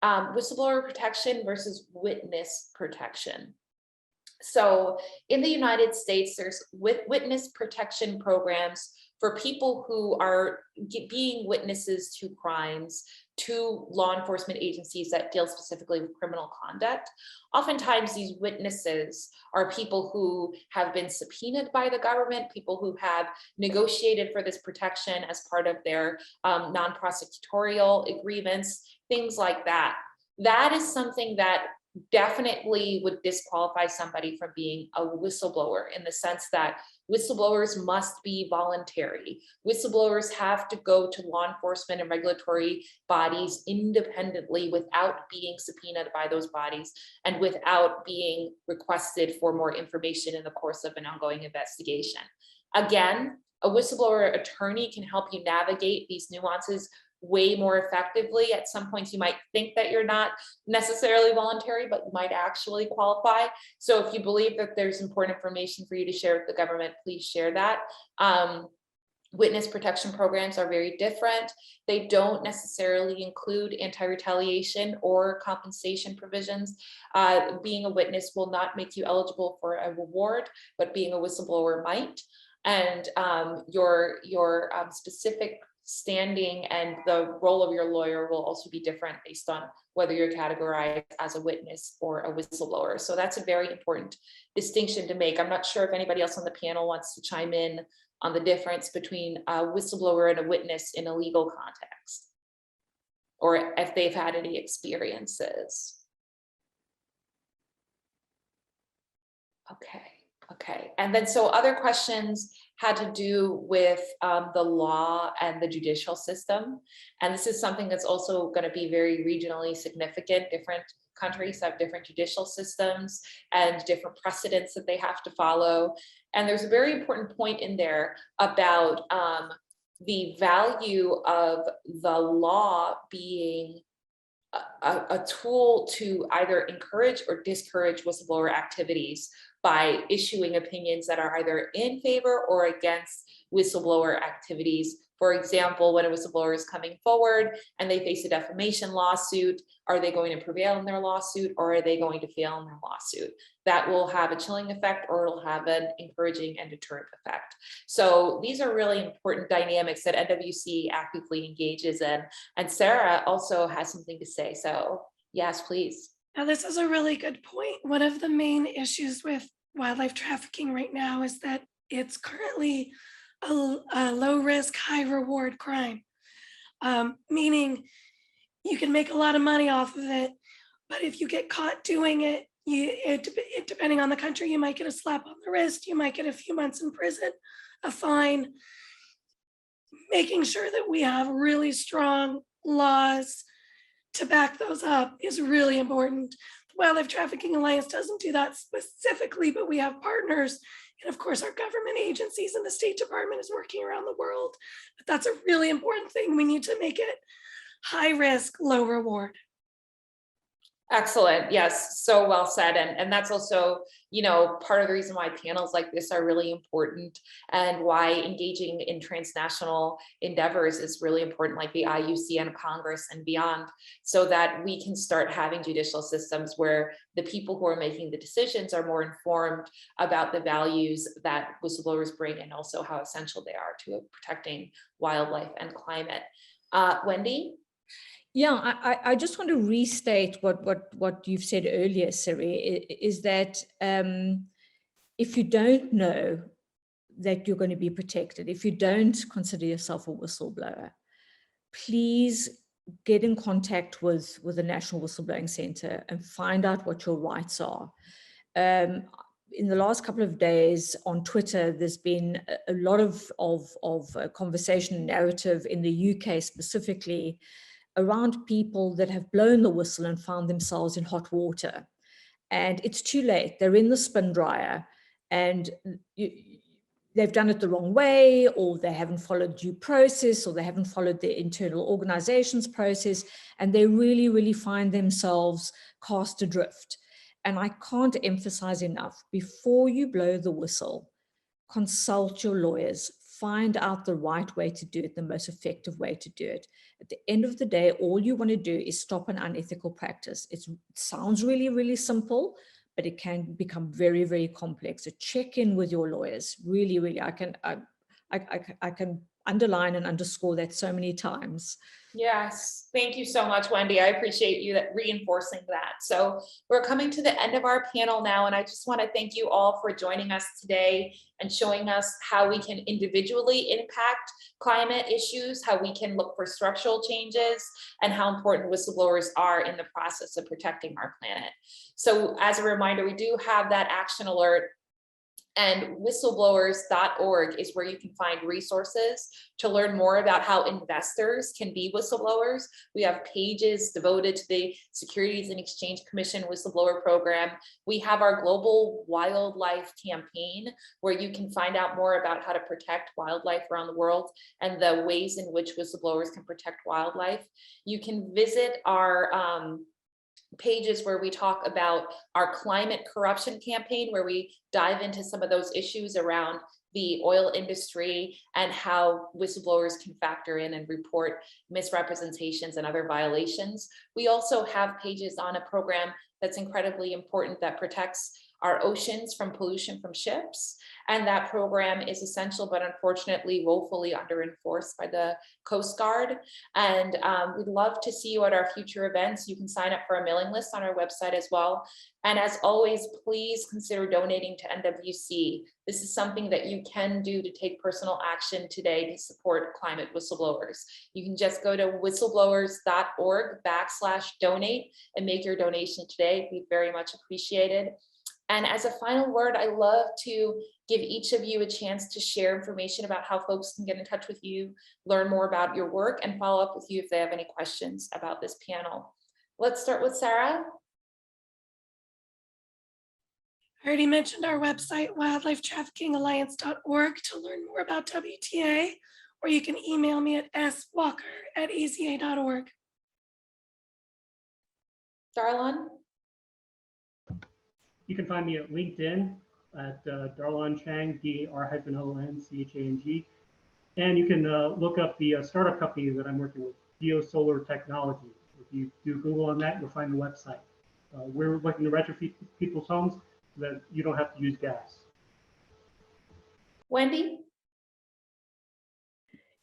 whistleblower protection versus witness protection. So in the United States, there's witness protection programs for people who are being witnesses to crimes, to law enforcement agencies that deal specifically with criminal conduct. Oftentimes these witnesses are people who have been subpoenaed by the government, people who have negotiated for this protection as part of their non-prosecutorial agreements, things like that. That is something that definitely would disqualify somebody from being a whistleblower, in the sense that whistleblowers must be voluntary. Whistleblowers have to go to law enforcement and regulatory bodies independently without being subpoenaed by those bodies and without being requested for more information in the course of an ongoing investigation. Again, a whistleblower attorney can help you navigate these nuances way more effectively. At some points you might think that you're not necessarily voluntary, but you might actually qualify. So if you believe that there's important information for you to share with the government, please share that. Witness protection programs are very different. They don't necessarily include anti-retaliation or compensation provisions. Being a witness will not make you eligible for a reward, but being a whistleblower might. And your specific standing and the role of your lawyer will also be different based on whether you're categorized as a witness or a whistleblower. So that's a very important distinction to make. I'm not sure if anybody else on the panel wants to chime in on the difference between a whistleblower and a witness in a legal context, or if they've had any experiences. Okay. And then so other questions had to do with the law and the judicial system. And this is something that's also going to be very regionally significant. Different countries have different judicial systems and different precedents that they have to follow. And there's a very important point in there about the value of the law being a tool to either encourage or discourage whistleblower activities by issuing opinions that are either in favor or against whistleblower activities. For example, when a whistleblower is coming forward and they face a defamation lawsuit, are they going to prevail in their lawsuit, or are they going to fail in their lawsuit? That will have a chilling effect, or it'll have an encouraging and deterrent effect. So these are really important dynamics that NWC actively engages in. And Sara also has something to say. So yes, please.
Now, this is a really good point. One of the main issues with wildlife trafficking right now is that it's currently a low risk, high reward crime, meaning you can make a lot of money off of it, but if you get caught doing it, depending on the country, you might get a slap on the wrist, you might get a few months in prison, a fine. Making sure that we have really strong laws to back those up is really important. The Wildlife Trafficking Alliance doesn't do that specifically, but we have partners. And of course, our government agencies and the State Department is working around the world. But that's a really important thing. We need to make it high risk, low reward.
Excellent. Yes, so well said. And that's also, part of the reason why panels like this are really important, and why engaging in transnational endeavors is really important, like the IUCN Congress and beyond, so that we can start having judicial systems where the people who are making the decisions are more informed about the values that whistleblowers bring, and also how essential they are to protecting wildlife and climate. Wendy?
Yeah, I just want to restate what you've said earlier, Siri, is that if you don't know that you're going to be protected, if you don't consider yourself a whistleblower, please get in contact with the National Whistleblowing Center and find out what your rights are. In the last couple of days on Twitter, there's been a lot of conversation and narrative in the UK specifically around people that have blown the whistle and found themselves in hot water. And it's too late. They're in the spin dryer and they've done it the wrong way, or they haven't followed due process, or they haven't followed their internal organization's process, and they really, really find themselves cast adrift. And I can't emphasize enough, before you blow the whistle, consult your lawyers, find out the right way to do it, the most effective way to do it. At the end of the day, all you want to do is stop an unethical practice. It sounds really, really simple, but it can become very, very complex. So check in with your lawyers. Really, really, I can underline and underscore that so many times.
Yes, thank you so much, Wendy. I appreciate you reinforcing that. So we're coming to the end of our panel now, and I just want to thank you all for joining us today and showing us how we can individually impact climate issues, how we can look for structural changes, and how important whistleblowers are in the process of protecting our planet. So as a reminder, we do have that action alert, and whistleblowers.org is where you can find resources to learn more about how investors can be whistleblowers. We have pages devoted to the Securities and Exchange Commission whistleblower program. We have our global wildlife campaign, where you can find out more about how to protect wildlife around the world and the ways in which whistleblowers can protect wildlife. You can visit our pages where we talk about our climate corruption campaign, where we dive into some of those issues around the oil industry and how whistleblowers can factor in and report misrepresentations and other violations. We also have pages on a program that's incredibly important that protects our oceans from pollution from ships. And that program is essential, but unfortunately woefully under-enforced by the Coast Guard. And we'd love to see you at our future events. You can sign up for a mailing list on our website as well. And as always, please consider donating to NWC. This is something that you can do to take personal action today to support climate whistleblowers. You can just go to whistleblowers.org/donate and make your donation today. It'd be very much appreciated. And as a final word, I love to give each of you a chance to share information about how folks can get in touch with you, learn more about your work, and follow up with you if they have any questions about this panel. Let's start with Sara.
I already mentioned our website, wildlifetraffickingalliance.org, to learn more about WTA, or you can email me at swalker@aza.org.
Dar-Lon?
You can find me at LinkedIn at Dar-Lon Chang, DAR-LON-CHANG. And you can look up the startup company that I'm working with, Solar Technology. If you do Google on that, you'll find the website. We're looking to retrofit people's homes so that you don't have to use gas.
Wendy?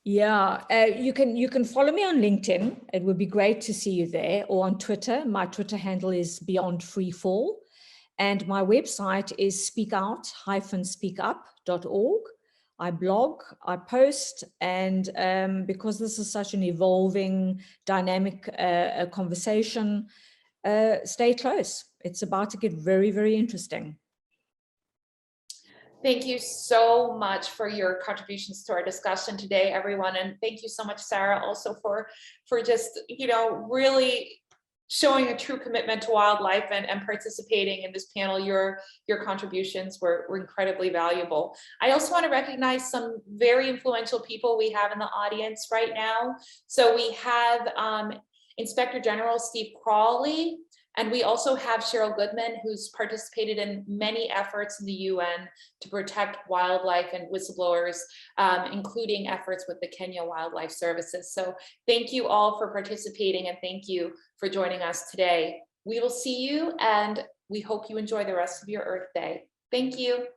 Yeah, you can follow me on LinkedIn. It would be great to see you there, or on Twitter. My Twitter handle is Beyond Freefall. And my website is speakout-speakup.org. I blog, I post, and because this is such an evolving, dynamic conversation, stay close. It's about to get very, very interesting.
Thank you so much for your contributions to our discussion today, everyone. And thank you so much, Sara, also for just, really showing a true commitment to wildlife and participating in this panel. Your contributions were incredibly valuable. I also want to recognize some very influential people we have in the audience right now. So we have Inspector General Steve Crawley, and we also have Cheryl Goodman, who's participated in many efforts in the UN to protect wildlife and whistleblowers, including efforts with the Kenya Wildlife Services. So thank you all for participating, and thank you for joining us today. We will see you, and we hope you enjoy the rest of your Earth Day. Thank you.